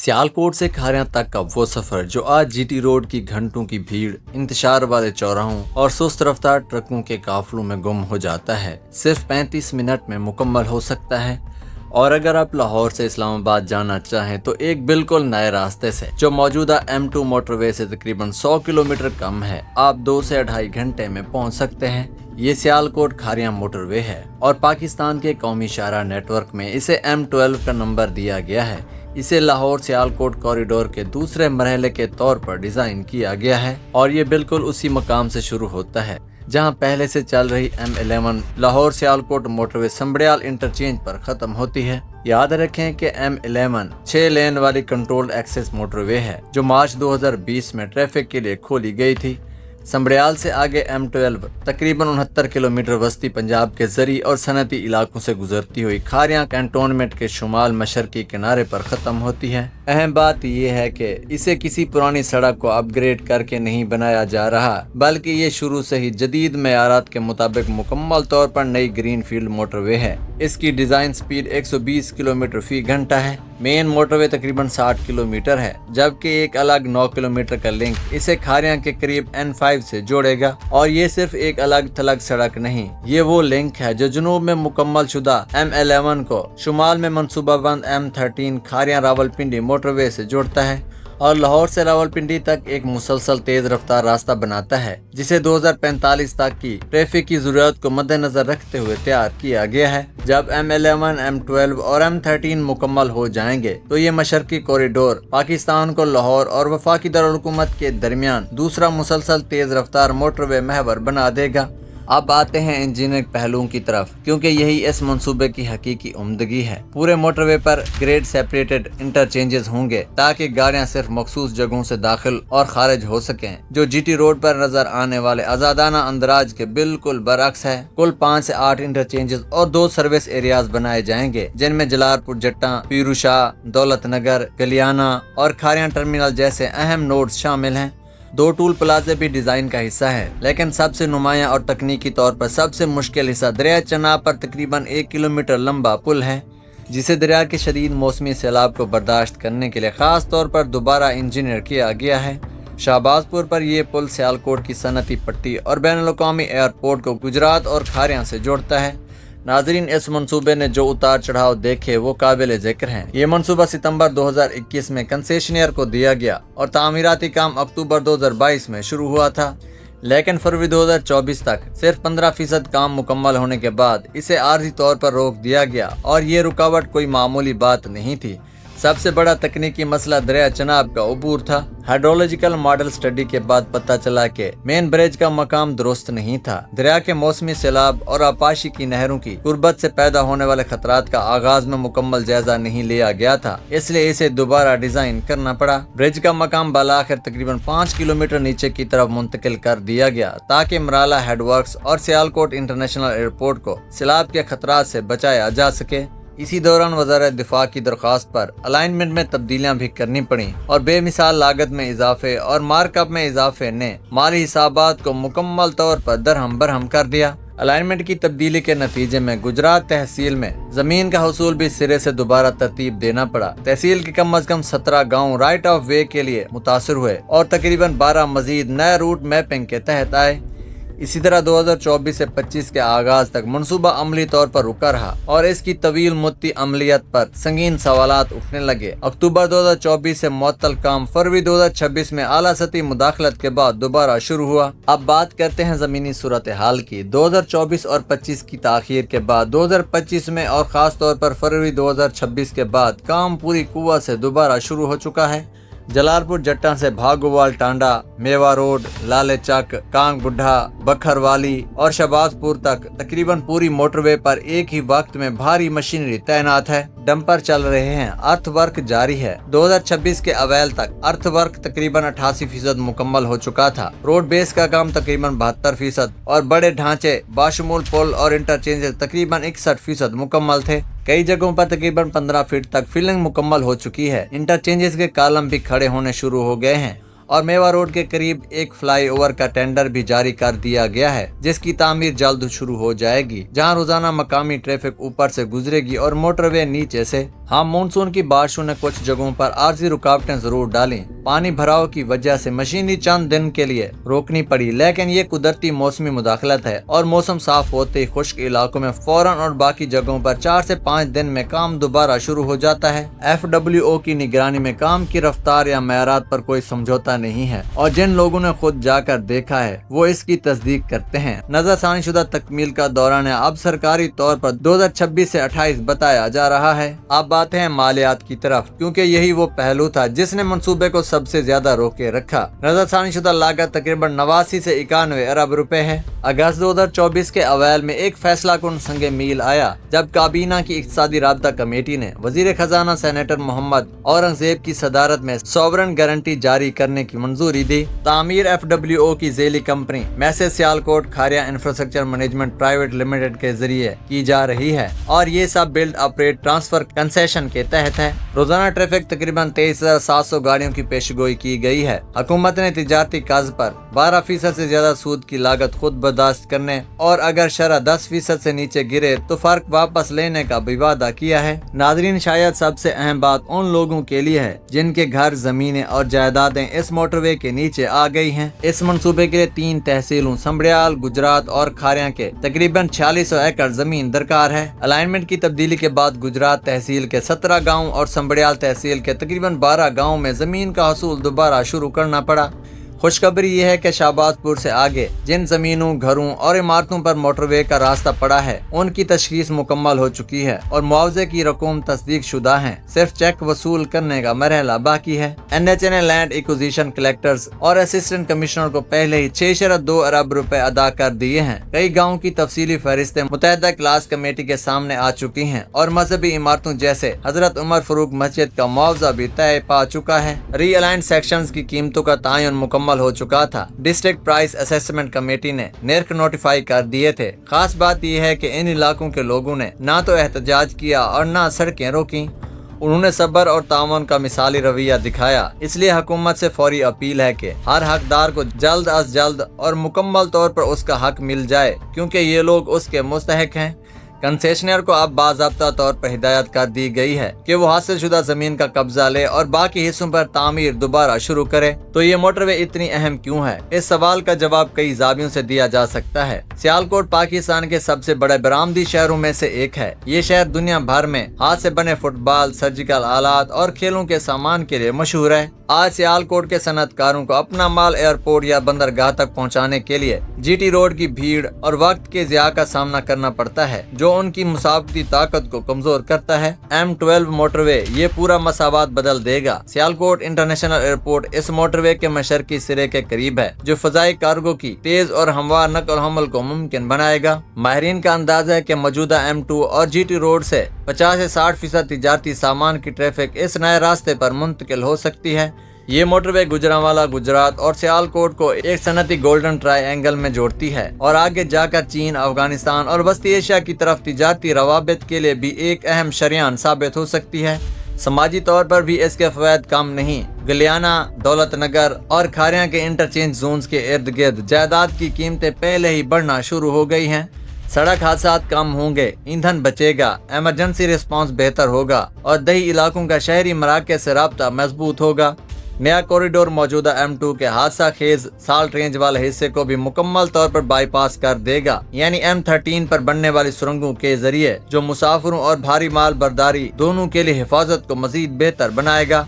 सियालकोट से खारियां तक का वो सफर जो आज जीटी रोड की घंटों की भीड़, इंतशार वाले चौराहों और सुस्त रफ्तार ट्रकों के काफलों में गुम हो जाता है, सिर्फ 35 मिनट में मुकम्मल हो सकता है। और अगर आप लाहौर से इस्लामाबाद जाना चाहें तो एक बिल्कुल नए रास्ते से जो मौजूदा M2 मोटरवे से तकरीबन 100 किलोमीटर कम है, आप 2 से 2.5 घंटे में पहुंच सकते हैं। ये सियालकोट खारियां मोटरवे है और पाकिस्तान के कौमी शाहराह नेटवर्क में इसे M12 का नंबर दिया गया है। इसे लाहौर सियालकोट कॉरिडोर के दूसरे मरहले के तौर पर डिजाइन किया गया है और ये बिल्कुल उसी मकाम से शुरू होता है जहां पहले से चल रही M11 Lahore Sialkot motorway Sambrial interchange पर खत्म होती है। याद रखें कि M11 6 लेन वाली कंट्रोल्ड एक्सेस मोटरवे है जो मार्च 2020 में ट्रैफिक के लिए खोली गई थी। संबड़ियाल से आगे M12 तकरीबन 69 किलोमीटर वस्ती पंजाब के जरी और सनती इलाकों से गुजरती हुई खारियां कैंटोनमेंट के शुमाल मशरकी किनारे पर ख़त्म होती है। अहम बात यह है कि इसे किसी पुरानी सड़क को अपग्रेड करके नहीं बनाया जा रहा, बल्कि ये शुरू से ही जदीद मेयारात के मुताबिक मुकम्मल तौर पर नई ग्रीन फील्ड मोटरवे है। इसकी डिज़ाइन स्पीड 120 किलोमीटर फी घंटा है। मेन मोटरवे तकरीबन 60 किलोमीटर है, जबकि एक अलग 9 किलोमीटर का लिंक इसे खारियां के करीब N5 से जोड़ेगा। और ये सिर्फ एक अलग थलग सड़क नहीं, ये वो लिंक है जो जनूब में मुकम्मल शुदा M11 को शुमाल में मनसूबाबंद M13 खारियां रावलपिंडी मोटरवे से जोड़ता है और लाहौर से रावलपिंडी तक एक मुसलसल तेज रफ्तार रास्ता बनाता है, जिसे 2045 तक की ट्रैफिक की जरूरत को मद्देनजर रखते हुए तैयार किया गया है। जब M11, M12 और M13 मुकम्मल हो जाएंगे तो ये मशरकी कॉरिडोर पाकिस्तान को लाहौर और वफाकी दारुल-हुकूमत के दरमियान दूसरा मुसलसल तेज रफ्तार मोटरवे महवर बना देगा। अब आते हैं इंजीनियरिंग पहलुओं की तरफ, क्योंकि यही इस मंसूबे की हकीकी उम्दगी है। पूरे मोटरवे पर ग्रेड सेपरेटेड इंटरचेंजेस होंगे ताकि गाड़ियां सिर्फ मखसूस जगहों से दाखिल और खारिज हो सकें, जो जीटी रोड पर नजर आने वाले आजादाना अंदराज के बिल्कुल बरअक्स है। कुल 5 से 8 इंटरचेंजेस और 2 सर्विस एरियाज बनाए जाएंगे, जिनमें जलालपुर जट्टा, पीरूशाह, दौलत नगर, गलियाना और खारियां टर्मिनल जैसे अहम नोड्स शामिल हैं। 2 टूल प्लाजे भी डिजाइन का हिस्सा है, लेकिन सबसे नुमाया और तकनीकी तौर पर सबसे मुश्किल हिस्सा दरिया चनाब पर तकरीबन 1 किलोमीटर लंबा पुल है, जिसे दरिया के शदीद मौसमी सैलाब को बर्दाश्त करने के लिए खास तौर पर दोबारा इंजीनियर किया गया है। शाहबाजपुर पर यह पुल सियालकोट की सनती पट्टी और बैनुल-अक़वामी एयरपोर्ट को गुजरात और खारियां से जोड़ता है। नाजरीन, इस मंसूबे ने जो उतार चढ़ाव देखे वो काबिल जिक्र हैं। ये मंसूबा सितंबर 2021 में कंसेशनियर को दिया गया और तामीराती काम अक्टूबर 2022 में शुरू हुआ था, लेकिन फरवरी 2024 तक सिर्फ 15% काम मुकम्मल होने के बाद इसे आर्जी तौर पर रोक दिया गया। और ये रुकावट कोई मामूली बात नहीं थी। सबसे बड़ा तकनीकी मसला दरिया चनाब का अबूर था। हाइड्रोलॉजिकल मॉडल स्टडी के बाद पता चला कि मेन ब्रिज का मकाम दुरुस्त नहीं था। दरिया के मौसमी सैलाब और आपाशी की नहरों की गुर्बत से पैदा होने वाले खतरात का आगाज में मुकम्मल जायजा नहीं लिया गया था, इसलिए इसे दोबारा डिजाइन करना पड़ा। ब्रिज का मकाम बालाखिर तकरीबन 5 किलोमीटर नीचे की तरफ मुंतकिल कर दिया गया ताकि मराला हेडवर्क्स और सियालकोट इंटरनेशनल एयरपोर्ट को सैलाब के खतरात से बचाया जा सके। इसी दौरान वज़ारत दिफा की दरख्वास्त पर अलाइनमेंट में तब्दीलियां भी करनी पड़ी और बेमिसाल लागत में इजाफे और मार्कअप में इजाफे ने माली हिसाबात को मुकम्मल तौर पर दरहम बरहम कर दिया। अलाइनमेंट की तब्दीली के नतीजे में गुजरात तहसील में जमीन का हसूल भी सिरे से दोबारा तरतीब देना पड़ा। तहसील के कम अज कम 17 गाँव राइट ऑफ वे के लिए मुतासर हुए और तकरीबन 12 मजीद नए रूट मैपिंग के तहत आए। इसी तरह 2024 से 25 के आगाज तक मनसूबा अमली तौर पर रुका रहा और इसकी तवील मुद्दती अमलियत पर संगीन सवालात उठने लगे। अक्टूबर 2024 से मुअत्तल काम फरवरी 2026 में आला सतही मुदाखलत के बाद दोबारा शुरू हुआ। अब बात करते हैं जमीनी सूरत हाल की। 2024 और 25 की ताखीर के बाद 2025 में और खास तौर पर फरवरी 2026 के बाद काम पूरी कुव्वत से दोबारा शुरू हो चुका है। जलालपुर जट्टा से भागोवाल टांडा, मेवा रोड, लाले चक, कांग बुढ़ा, बखरवाली और शहबाजपुर तक तकरीबन पूरी मोटरवे पर एक ही वक्त में भारी मशीनरी तैनात है। डंपर चल रहे हैं, अर्थ वर्क जारी है। 2026 के अवैल तक अर्थ वर्क तकरीबन 88% मुकम्मल हो चुका था। रोड बेस का काम तकरीबन 72% और बड़े ढांचे बाशमूल पुल और इंटरचेंजेस तकरीबन 61% मुकम्मल थे। कई जगहों पर तकरीबन 15 फीट तक फिलिंग मुकम्मल हो चुकी है। इंटरचेंजेस के कॉलम भी खड़े होने शुरू हो गए हैं और मेवा रोड के करीब एक फ्लाईओवर का टेंडर भी जारी कर दिया गया है, जिसकी तामीर जल्द शुरू हो जाएगी, जहां रोजाना मकामी ट्रैफिक ऊपर से गुजरेगी और मोटरवे नीचे से। हाँ, मानसून की बारिशों ने कुछ जगहों पर आर्जी रुकावटें जरूर डाली। पानी भराव की वजह से मशीनरी चंद दिन के लिए रोकनी पड़ी, लेकिन ये कुदरती मौसमी मुदाखलत है और मौसम साफ होते ही खुश्क इलाकों में फौरन और बाकी जगहों पर 4 से 5 दिन में काम दोबारा शुरू हो जाता है। FWO की निगरानी में काम की रफ्तार या मेयारात पर कोई समझौता नहीं है और जिन लोगों ने खुद जाकर देखा है वो इसकी तस्दीक करते हैं। नजरसानी शुदा तकमील का दौरान अब सरकारी तौर पर 2026 से 28 बताया जा रहा है। अब बात है मालियात की तरफ, क्योंकि यही वो पहलू था जिसने मंसूबे को सबसे ज्यादा रोके रखा। नजरसानी शुदा लागत तकरीबन 89 से 91 अरब रुपए है। अगस्त 2024 के अवैल में एक फैसला कुन संगे मील आया जब काबीना की इक्तिसादी राबता कमेटी ने वजीर खजाना सेनेटर मोहम्मद औरंगजेब की सदारत में सॉवरन गारंटी जारी करने की मंजूरी दी। तामीर FWO की झेली company messrs Sialkot Kharian infrastructure management private limited के जरिए की जा रही है और ये सब बिल्ड ऑपरेट ट्रांसफर कंसेशन के तहत है। रोजाना ट्रैफिक तकरीबन 23,700 गाड़ियों की पेशगोई की गई है। हुकूमत ने तिजारती कर्ज पर 12% से ज्यादा सूद की लागत खुद बर्दाश्त करने और अगर शरह 10% से नीचे गिरे तो फर्क वापस लेने का भी वादा किया है। नाजरीन, शायद सबसे अहम बात उन लोगों के लिए है जिनके घर, जमीनें और जायदादें इस मोटरवे के नीचे आ गई हैं। इस मंसूबे के लिए 3 तहसीलों संबड़ियाल, गुजरात और खारिया के तकरीबन 4600 एकड़ जमीन दरकार है। अलाइनमेंट की तब्दीली के बाद गुजरात तहसील के 17 गाँव और संबड़ियाल तहसील के तकरीबन 12 गाँव में जमीन का हसूल दोबारा शुरू करना पड़ा। खुशखबरी ये है कि शाहबाजपुर से आगे जिन जमीनों, घरों और इमारतों पर मोटरवे का रास्ता पड़ा है उनकी तशखीस मुकम्मल हो चुकी है और मुआवजे की रकम तस्दीक शुदा है। सिर्फ चेक वसूल करने का मरहला बाकी है। NHA ने लैंड एक्विजिशन कलेक्टर्स और असिस्टेंट कमिश्नर को पहले ही 6.2 अरब रुपए अदा कर दिए हैं। कई गाँव की तफसीली फहरिस्तें मुतहदा क्लास कमेटी के सामने आ चुकी हैं और मजहबी इमारतों जैसे हजरत उमर फरूक मस्जिद का मुआवजा भी तय पा चुका है। रीअलाइंड सेक्शंस की कीमतों का तयन मुकम्मल हो चुका था। डिस्ट्रिक्ट प्राइस असेसमेंट कमेटी ने निर्ख नोटिफाई कर दिए थे। खास बात यह है कि इन इलाकों के लोगों ने ना तो एहतजाज किया और ना सड़कें रोकी। उन्होंने सब्र और तावन का मिसाली रवैया दिखाया। इसलिए हुकूमत से फौरी अपील है कि हर हकदार को जल्द अज जल्द और मुकम्मल तौर पर उसका हक मिल जाए, क्योंकि ये लोग उसके मुस्तहक हैं। कंसेशनर को अब बाज़ाब्ता तौर पर हिदायत कर दी गई है कि वो हासिल शुदा जमीन का कब्जा ले और बाकी हिस्सों पर तामीर दोबारा शुरू करे। तो ये मोटरवे इतनी अहम क्यों है? इस सवाल का जवाब कई जावियों से दिया जा सकता है। सियालकोट पाकिस्तान के सबसे बड़े बरामदी शहरों में से एक है। ये शहर दुनिया भर में हाथ से बने फुटबॉल, सर्जिकल आलात और खेलों के सामान के लिए मशहूर है। आज सियालकोट के सनतकारों को अपना माल एयरपोर्ट या बंदरगाह तक पहुंचाने के लिए GT रोड की भीड़ और वक्त के ज़िया का सामना करना पड़ता है, जो उनकी मुसाफती ताकत को कमजोर करता है। M12 मोटरवे ये पूरा मसावात बदल देगा। सियालकोट इंटरनेशनल एयरपोर्ट इस मोटरवे के मशरकी सिरे के करीब है, जो फजाई कार्गो की तेज और हमवार नकल हमल को मुमकिन बनाएगा। माहिरीन का अंदाजा है कि मौजूदा M2 और GT रोड से 50 से 60% तिजारती सामान की ट्रैफिक इस नए रास्ते पर मुंतकिल हो सकती है। ये मोटरवे गुजरांवाला, गुजरात और सियालकोट को एक सनती गोल्डन ट्रायंगल में जोड़ती है और आगे जाकर चीन, अफगानिस्तान और वस्ती एशिया की तरफ तिजारती रवाबित के लिए भी एक अहम शरियान साबित हो सकती है। समाजी तौर पर भी इसके फवायद कम नहीं। गलियाना, दौलत नगर और खारिया के इंटरचेंज जोन्स के इर्द गिर्द जायदाद की कीमतें पहले ही बढ़ना शुरू हो गई हैं। सड़क हादसा कम होंगे, ईंधन बचेगा, इमरजेंसी रिस्पांस बेहतर होगा और दही इलाकों का शहरी मराकज़ से राब्ता मजबूत होगा। नया कॉरिडोर मौजूदा M2 के हादसा खेज साल्ट रेंज वाले हिस्से को भी मुकम्मल तौर पर बाईपास कर देगा, यानी M13 पर बनने वाली सुरंगों के जरिए, जो मुसाफिरों और भारी माल बर्दारी दोनों के लिए हिफाजत को मजीद बेहतर बनाएगा।